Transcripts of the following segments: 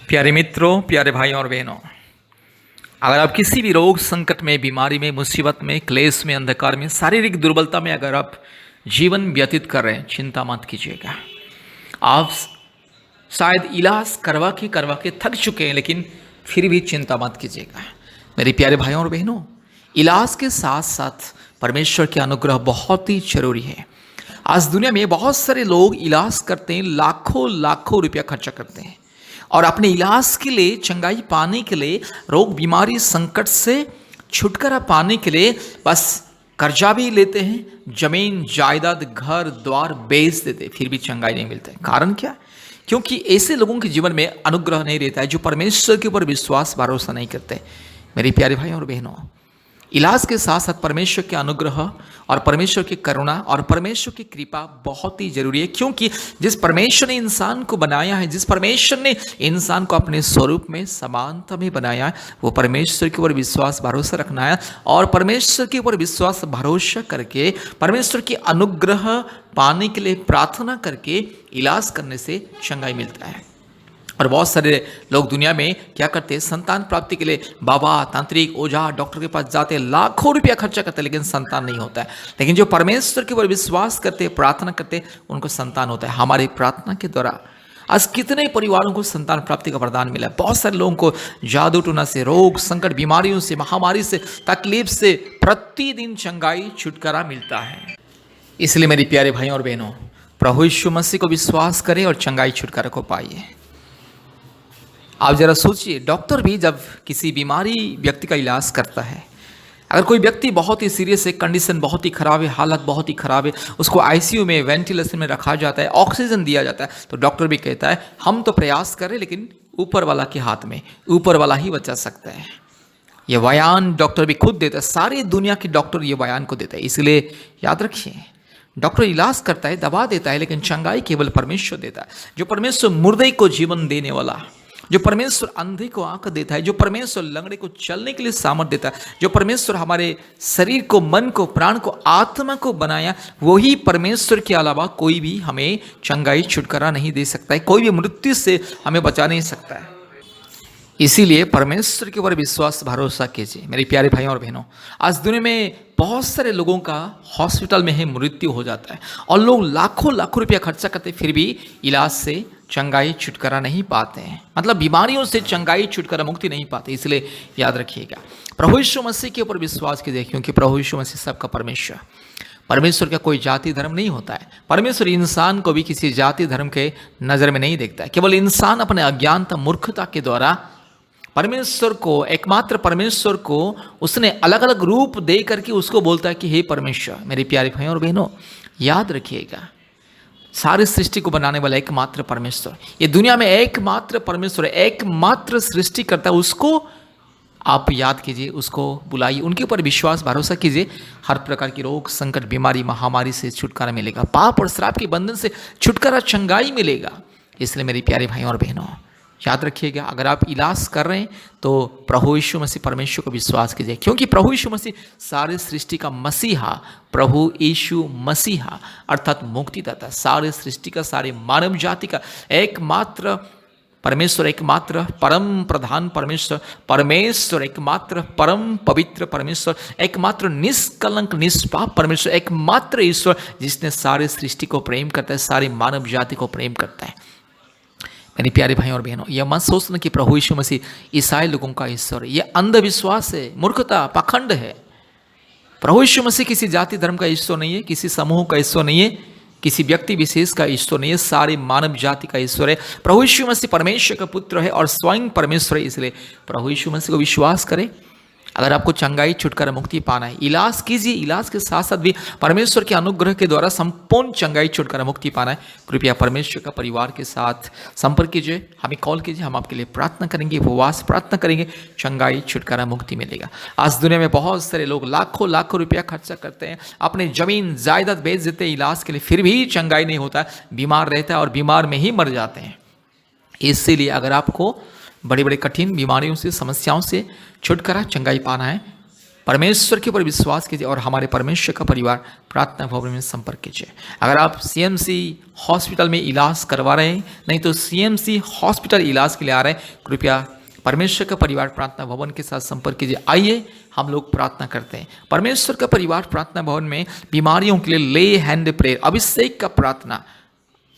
प्यारे मित्रों, प्यारे भाइयों और बहनों, अगर आप किसी भी रोग संकट में, बीमारी में, मुसीबत में, क्लेश में, अंधकार में, शारीरिक दुर्बलता में अगर आप जीवन व्यतीत कर रहे हैं, चिंता मत कीजिएगा। आप शायद इलाज करवा के थक चुके हैं, लेकिन फिर भी चिंता मत कीजिएगा। मेरे प्यारे भाइयों और बहनों, इलाज के साथ साथ परमेश्वर के अनुग्रह बहुत ही जरूरी है। आज दुनिया में बहुत सारे लोग इलाज करते हैं, लाखों लाखों रुपया खर्चा करते हैं और अपने इलाज के लिए, चंगाई पाने के लिए, रोग बीमारी संकट से छुटकारा पाने के लिए बस कर्जा भी लेते हैं, जमीन जायदाद घर द्वार बेच देते, फिर भी चंगाई नहीं मिलता है। कारण क्या? क्योंकि ऐसे लोगों के जीवन में अनुग्रह नहीं रहता है जो परमेश्वर के ऊपर विश्वास भरोसा नहीं करते। मेरे प्यारे भाई और बहनों, इलाज के साथ साथ परमेश्वर के अनुग्रह और परमेश्वर की करुणा और परमेश्वर की कृपा बहुत ही जरूरी है। क्योंकि जिस परमेश्वर ने इंसान को बनाया है, जिस परमेश्वर ने इंसान को अपने स्वरूप में, समानता में बनाया है, वो परमेश्वर के ऊपर विश्वास भरोसा रखना है और परमेश्वर के ऊपर विश्वास भरोसा करके परमेश्वर की अनुग्रह पाने के लिए प्रार्थना करके इलाज करने से चंगाई मिलता है। और बहुत सारे लोग दुनिया में क्या करते हैं? संतान प्राप्ति के लिए बाबा, तांत्रिक, ओझा, डॉक्टर के पास जाते हैं, लाखों रुपया खर्चा करते हैं, लेकिन संतान नहीं होता है। लेकिन जो परमेश्वर के ऊपर विश्वास करते हैं, प्रार्थना करते हैं, उनको संतान होता है। हमारी प्रार्थना के द्वारा आज कितने परिवारों को संतान प्राप्ति का वरदान मिला है। बहुत सारे लोगों को जादू टोना से, रोग संकट, बीमारियों से, महामारी से, तकलीफ से प्रतिदिन चंगाई, छुटकारा मिलता है। इसलिए मेरे प्यारे भाइयों और बहनों, प्रभु यीशु मसीह को विश्वास करें और चंगाई छुटकारा को पाइए। आप जरा सोचिए, डॉक्टर भी जब किसी बीमारी व्यक्ति का इलाज करता है, अगर कोई व्यक्ति बहुत ही सीरियस है, कंडीशन बहुत ही खराब है, हालत बहुत ही खराब है, उसको आईसीयू में, वेंटिलेशन में रखा जाता है, ऑक्सीजन दिया जाता है, तो डॉक्टर भी कहता है हम तो प्रयास करें, लेकिन ऊपर वाला के हाथ में, ऊपर वाला ही बचा सकता है। ये बयान डॉक्टर भी खुद देता है, सारी दुनिया के डॉक्टर ये बयान को देता है। इसलिए याद रखिए, डॉक्टर इलाज करता है, दवा देता है, लेकिन चंगाई केवल परमेश्वर देता है। जो परमेश्वर मुर्दे को जीवन देने वाला, जो परमेश्वर अंधे को आंख देता है, जो परमेश्वर लंगड़े को चलने के लिए सामर्थ देता है, जो परमेश्वर हमारे शरीर को, मन को, प्राण को, आत्मा को बनाया, वही परमेश्वर के अलावा कोई भी हमें चंगाई छुटकारा नहीं दे सकता है, कोई भी मृत्यु से हमें बचा नहीं सकता है। इसीलिए परमेश्वर के ऊपर विश्वास भरोसा कीजिए। मेरे प्यारे भाइयों और बहनों, आज दुनिया में बहुत सारे लोगों का हॉस्पिटल में ही मृत्यु हो जाता है और लोग लाखों लाखों रुपया खर्चा करते, फिर भी इलाज से चंगाई छुटकारा नहीं पाते हैं, मतलब बीमारियों से चंगाई छुटकारा मुक्ति नहीं पाते। इसलिए याद रखिएगा, प्रभु यीशु मसीह के ऊपर विश्वास कीजिए, क्योंकि प्रभु यीशु मसीह सबका परमेश्वर। परमेश्वर का कोई जाति धर्म नहीं होता है। परमेश्वर इंसान को भी किसी जाति धर्म के नज़र में नहीं देखता है। केवल इंसान अपने अज्ञानता, मूर्खता के द्वारा परमेश्वर को, एकमात्र परमेश्वर को उसने अलग अलग रूप दे करके उसको बोलता है कि हे परमेश्वर। मेरे प्यारे भाइयों और बहनों, याद रखिएगा, सारी सृष्टि को बनाने वाला एकमात्र परमेश्वर, ये दुनिया में एकमात्र परमेश्वर है, एकमात्र सृष्टि करता है। उसको आप याद कीजिए, उसको बुलाइए, उनके ऊपर विश्वास भरोसा कीजिए। हर प्रकार की रोग संकट, बीमारी, महामारी से छुटकारा मिलेगा, पाप और श्राप के बंधन से छुटकारा, चंगाई मिलेगा। इसलिए मेरे प्यारे भाइयों और बहनों, याद रखिएगा, अगर आप इलाज कर रहे हैं तो प्रभु यीशु मसीह परमेश्वर को विश्वास कीजिए, क्योंकि प्रभु यीशु मसीह सारे सृष्टि का मसीहा, प्रभु यीशु मसीहा अर्थात मुक्तिदाता, सारे सृष्टि का, सारे मानव जाति का एकमात्र परमेश्वर, एकमात्र परम प्रधान परमेश्वर, परमेश्वर एकमात्र परम पवित्र परमेश्वर, एकमात्र निष्कलंक निष्पाप परमेश्वर, एकमात्र ईश्वर जिसने सारे सृष्टि को प्रेम करता है, सारी मानव जाति को प्रेम करता है। मेरे प्यारे भाइयों और बहनों, यह मत सोचना कि प्रभु यीशु मसीह ईसाई लोगों का ईश्वर है। यह अंधविश्वास है, मूर्खता, पाखंड है। प्रभु यीशु मसीह किसी जाति धर्म का ईश्वर नहीं है, किसी समूह का ईश्वर नहीं है, किसी व्यक्ति विशेष का ईश्वर नहीं है, सारे मानव जाति का ईश्वर है। प्रभु यीशु मसीह परमेश्वर का पुत्र है और स्वयं परमेश्वर है। इसलिए प्रभु यीशु मसीह को विश्वास करें। अगर आपको चंगाई, छुटकारा, मुक्ति पाना है, इलाज कीजिए। इलाज के साथ साथ भी परमेश्वर के अनुग्रह के द्वारा संपूर्ण चंगाई, छुटकारा, मुक्ति पाना है, कृपया परमेश्वर का परिवार के साथ संपर्क कीजिए, हमें कॉल कीजिए, हम आपके लिए प्रार्थना करेंगे, उपवास प्रार्थना करेंगे, चंगाई, छुटकारा, मुक्ति मिलेगा। आज दुनिया में बहुत सारे लोग लाखों लाखों रुपया खर्चा करते हैं, अपने जमीन जायदाद बेच देते हैं इलाज के लिए, फिर भी चंगाई नहीं होता, बीमार रहता है और बीमार में ही मर जाते हैं। इसीलिए अगर आपको बड़े बड़े कठिन बीमारियों से, समस्याओं से छुटकारा, चंगाई पाना है, परमेश्वर के ऊपर विश्वास कीजिए और हमारे परमेश्वर का परिवार प्रार्थना भवन में संपर्क कीजिए। अगर आप सीएमसी हॉस्पिटल में इलाज करवा रहे हैं, नहीं तो सीएमसी हॉस्पिटल इलाज के लिए आ रहे हैं, कृपया परमेश्वर का परिवार प्रार्थना भवन के साथ संपर्क कीजिए। आइए हम लोग प्रार्थना करते हैं। परमेश्वर का परिवार प्रार्थना भवन में बीमारियों के लिए ले हैंड प्रेयर, अभिषेक का प्रार्थना,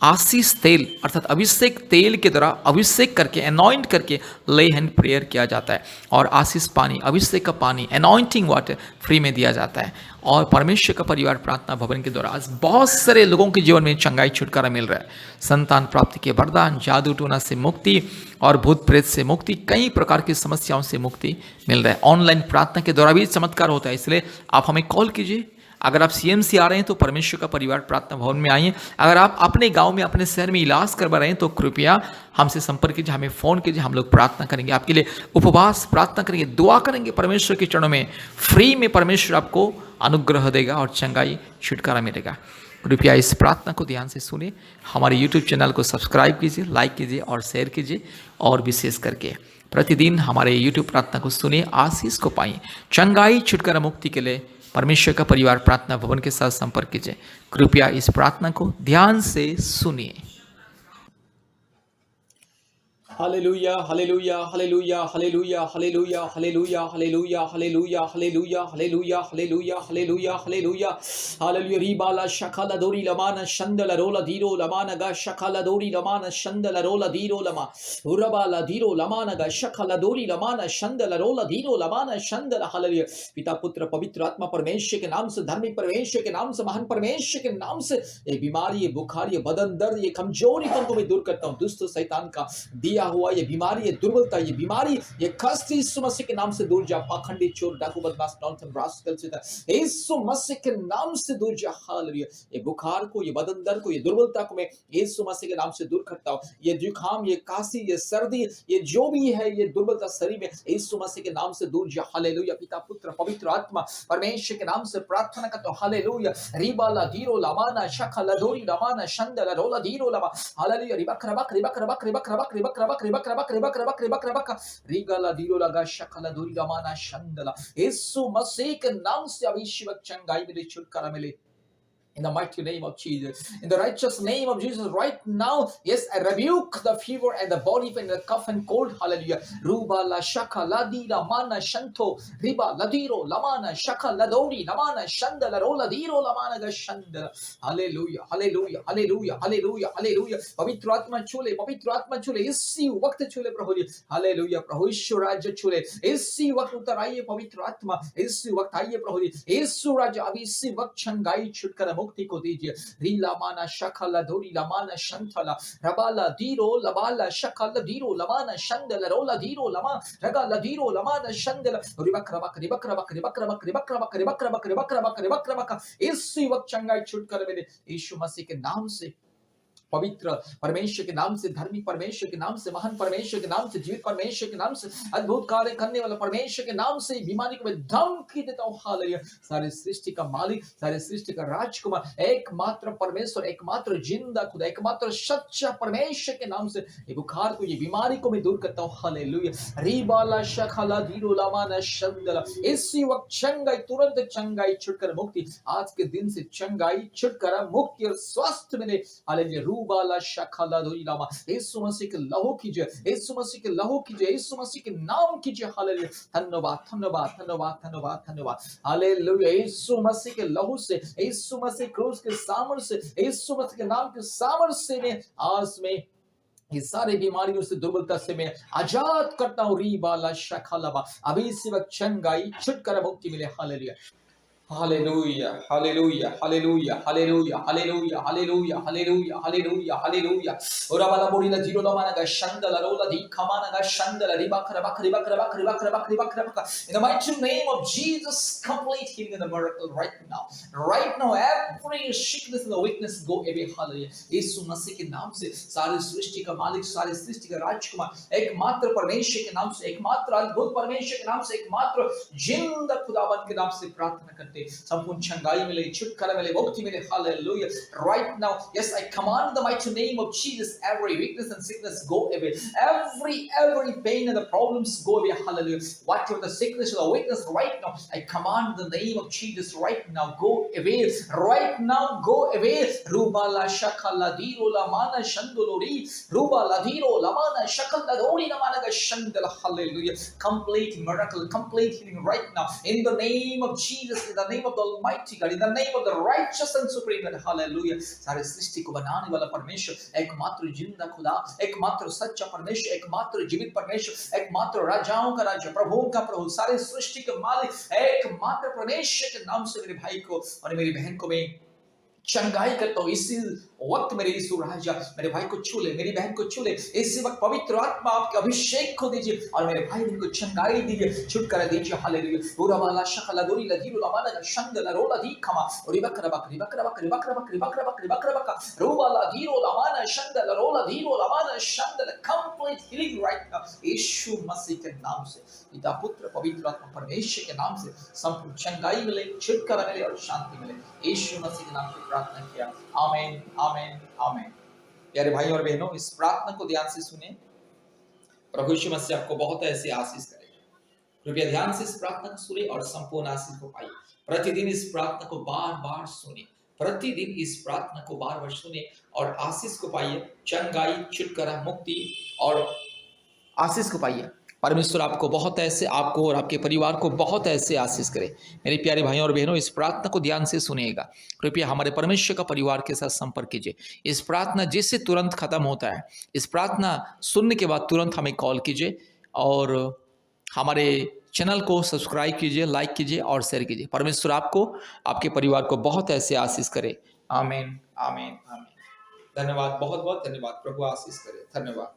आशीष तेल अर्थात अभिषेक तेल के द्वारा अभिषेक करके अनॉइंट करके ले हैंड प्रेयर किया जाता है और आशीष पानी, अभिषेक का पानी, अनॉइंटिंग वाटर फ्री में दिया जाता है। और परमेश्वर का परिवार प्रार्थना भवन के द्वारा आज बहुत सारे लोगों के जीवन में चंगाई छुटकारा मिल रहा है। संतान प्राप्ति के वरदान, जादू टोना से मुक्ति और भूत प्रेत से मुक्ति, कई प्रकार की समस्याओं से मुक्ति मिल रहा है। ऑनलाइन प्रार्थना के द्वारा भी चमत्कार होता है, इसलिए आप हमें कॉल कीजिए। अगर आप सीएमसी आ रहे हैं तो परमेश्वर का परिवार प्रार्थना भवन में आइए। अगर आप अपने गांव में, अपने शहर में इलाज करवा रहे हैं तो कृपया हमसे संपर्क कीजिए, हमें फ़ोन कीजिए, हम लोग प्रार्थना करेंगे, आपके लिए उपवास प्रार्थना करेंगे, दुआ करेंगे। परमेश्वर के चरणों में फ्री में परमेश्वर आपको अनुग्रह देगा और चंगाई छुटकारा मिलेगा। कृपया इस प्रार्थना को ध्यान से सुनिए। हमारे यूट्यूब चैनल को सब्सक्राइब कीजिए, लाइक कीजिए और शेयर कीजिए। और विशेष करके प्रतिदिन हमारे यूट्यूब प्रार्थना को सुनिए, आशीष को पाइए। चंगाई छुटकारा मुक्ति के लिए परमेश्वर का परिवार प्रार्थना भवन के साथ संपर्क कीजिए। कृपया इस प्रार्थना को ध्यान से सुनिए। Hallelujah hallelujah hallelujah hallelujah hallelujah hallelujah hallelujah hallelujah hallelujah hallelujah hallelujah hallelujah hallelujah hallelujah रिबाला शखाला दोरी लमाना शंदला रोला धीरो लमाना गा शखाला दोरी लमाना शंदला रोला धीरो लमा उरबाला धीरो लमाना गा शखाला दोरी लमाना शंदला रोला धीरो लमाना शंदला हालेलुया। पिता पुत्र पवित्र आत्मा परमेश्वर के नाम से, धर्मी परमेश्वर के नाम से, महान परमेश्वर के नाम से ये बीमारी, ये बुखार, ये बदन दर्द, ये कमजोरी को मैं दूर करता हूँ। दुष्ट शैतान का दिया हुआ ये बीमारी, ये दुर्बलता, ये बीमारी, ये कष्ट यीशु मसीह के नाम से दूर जा। पाखंडी, चोर, डाकू, बदमाश, नॉनसेंस, रास्कल से यीशु मसीह के नाम से दूर जा। हालेलुया। ये बुखार को, ये बदन दर्द को, ये दुर्बलता को मैं यीशु मसीह के नाम से दूर करता हूं। ये जुकाम, ये काशी, ये सर्दी, ये जो भी है, ये दुर्बलता शरीर में यीशु मसीह के नाम से दूर जा। हालेलुया। पिता पुत्र पवित्र आत्मा परमेश्वर के नाम से प्रार्थना करता हूं। हालेलुया। रिबाला धीरो लमाना शखला दोरी लमाना शंदला रोला धीरो लमा। हालेलुया। रिबक रबक रिबक रबक रिबक रबक रिबक रबक रिबक रबक रिबक रबक रिबक रबक रिगला धीरो लगा शखला दोरी लमाना शंदला। यीशु मसीह के नाम से अभिषेक चंगाई मिले, छुटकारा मिले। In the mighty name of Jesus, in the righteous name of Jesus, right now, yes, I rebuke the fever and the body pain, the cough and cold. Hallelujah. Ruba la shaka ladi la mana shanto, riba ladiro lamana shaka ladori lamana shanda la rola diro lamana gashanda. Hallelujah, hallelujah, hallelujah, hallelujah, hallelujah. पवित्र आत्मा छूले इसी वक्त छूले प्रभु जी। Hallelujah. प्रभु यीशु राज्य छूले इसी वक्त, उतर आइए पवित्र आत्मा, इसी वक्त आइए प्रभु जी। यीशु राज्य अभी इसी वक्त चंगाई छुटकारा मुक्ति को दीजिए। रीला माना शखला धोरी लमाना शंथला रबाला धीरो लबाला शखला धीरो लमाना शंदला रोला धीरो लमा रगाला धीरो लमाना शंदला रिबक रबक रिबक रबक रिबक रबक रिबक रबक रिबक रबक रिबक रबक रिबक रबक इसी वक्त चंगाई छुटकारा मिले यीशु मसीह के नाम से। पवित्र परमेश्वर के नाम से, धर्मी परमेश्वर के नाम से, महान परमेश्वर के नाम से, जीवित परमेश्वर के नाम से, अद्भुत कार्य करने वाला परमेश्वर के नाम से बीमारी को मैं धमकी देता हूं। हालेलुया। सारे सृष्टि का मालिक, सारे सृष्टि का राजकुमार, एकमात्र परमेश्वर, एकमात्र जिंदा खुदा, एकमात्र सच्चा परमेश्वर के नाम से ये बुखार को, ये बीमारी को मैं दूर करता हूं। हालेलुया। रीबाला शखला धीरो लामाना शंदला इसी वक्त चंगाई, तुरंत चंगाई, छुटकारा मुक्ति, आज के दिन से चंगाई, छुटकारा मुक्ति और स्वास्थ्य मिले। हालेलुया। रूबाला शखला धोरी लामा। यीशु मसीह के लहू कीजिए, यीशु मसीह के लहू कीजिए, यीशु मसीह के नाम कीजिए। हालेलुया। धन्यवाद धन्यवाद धन्यवाद धन्यवाद धन्यवाद। हालेलुया। यीशु मसीह के लहू से, यीशु मसीह क्रूस के सामर्थ्य से, यीशु मसीह के नाम के सामर्थ्य से मैं आज में ये सारे बीमारियों से, दुर्बलता से मैं आजाद करता हूं। रीबाला शखला अभी इसी वक्त चंगाई, छुटकारा मुक्ति मिले। Hallelujah. Hallelujah, hallelujah, hallelujah, hallelujah, hallelujah, hallelujah, hallelujah, hallelujah, hallelujah. Ora bala bori la diro la mana ga shandala rola di kamana ga shandala ribakra bakri bakra bakri bakra bakri bakra bakra. In the mighty name of Jesus, complete healing and the miracle right now. Right now, every sickness and the weakness go away. Hallelujah. यीशु मसीह के नाम से सारी सृष्टि का मालिक, सारी सृष्टि का राजकुमार, एकमात्र परमेश्वर के नाम से, एकमात्र अद्भुत परमेश्वर के नाम से, एकमात्र जिंदा खुदावन के नाम से प्रार्थना करते मिले, संपूर्ण चंगाई मिले, छुटकारा मिले, मुक्ति मिले। Hallelujah. Right now, yes, I command the mighty name of Jesus, every weakness and sickness go away. Every pain and the problems go away. Hallelujah. Whatever the sickness or the weakness right now, I command the name of Jesus right now, go away. Right now, go away. Ruba la shakala diro la mana shandolori. Ruba la diro la mana shakala dori la mana shandala. Hallelujah. Complete miracle, complete healing right now. In the name of Jesus, in the name of the Almighty God, in the name of the righteous and supreme God. Hallelujah. सारे सृष्टि को बनाने वाला परमेश्वर, एकमात्र जिंदा खुदा, एकमात्र सच्चा परमेश्वर, एकमात्र जीवित परमेश्वर, एकमात्र राजाओं का राजा, प्रभुओं का प्रभु, सारे सृष्टि के मालिक, एकमात्र परमेश्वर के नाम से मेरे भाई को और मेरी बहन को मैं चंगाई करता हूँ। इसी वक्त मेरे यीशु राजा मेरे भाई को छू ले, मेरी बहन को छू ले। इसी वक्त पवित्र आत्मा आपके अभिषेक को दीजिए और मेरे भाई बहन को चंगाई दीजिए, छुटकारा दीजिए। हालेलुया। पूरा वाला शकला दोरी लधी रोला शंगला रोला दी खमा रिबक रबक रिबक रबक रिबक रबक रिबक रबक रिबक रबक रोला दी रोला शंगला रोला दी रोला Shringla. Complete healing right now यीशु मसीह के नाम से, पिता पुत्र पवित्र आत्मा परमेश्वर के नाम से संपूर्ण चंगाई मिले, छुटकारा मिले और शांति मिले। यीशु मसीह के नाम से प्रार्थना किया। आमीन आमीन आमीन। प्यारे भाई और बहनों, इस प्रार्थना को ध्यान से सुने। प्रभु यीशु मसीह आपको बहुत ऐसी आशीष करेगा। कृपया ध्यान से इस प्रार्थना को सुने और संपूर्ण आशीष को पाइए। प्रतिदिन इस प्रार्थना को बार बार सुने, प्रतिदिन इस प्रार्थना को बार बार सुने और आशीष को पाइए, चंगाई, छुटकारा, मुक्ति और आशीष को पाइए। परमेश्वर आपको बहुत ऐसे, आपको और आपके परिवार को बहुत ऐसे आशीष करे। मेरे प्यारे भाइयों और बहनों, इस प्रार्थना को ध्यान से सुनिएगा। कृपया हमारे परमेश्वर का परिवार के साथ संपर्क कीजिए। इस प्रार्थना जिससे तुरंत खत्म होता है, इस प्रार्थना सुनने के बाद तुरंत हमें कॉल कीजिए और हमारे चैनल को सब्सक्राइब कीजिए, लाइक कीजिए और शेयर कीजिए। परमेश्वर आपको, आपके परिवार को बहुत ऐसे आशीष करे। आमीन आमीन आमीन। धन्यवाद, बहुत बहुत धन्यवाद। प्रभु आशीष करे। धन्यवाद।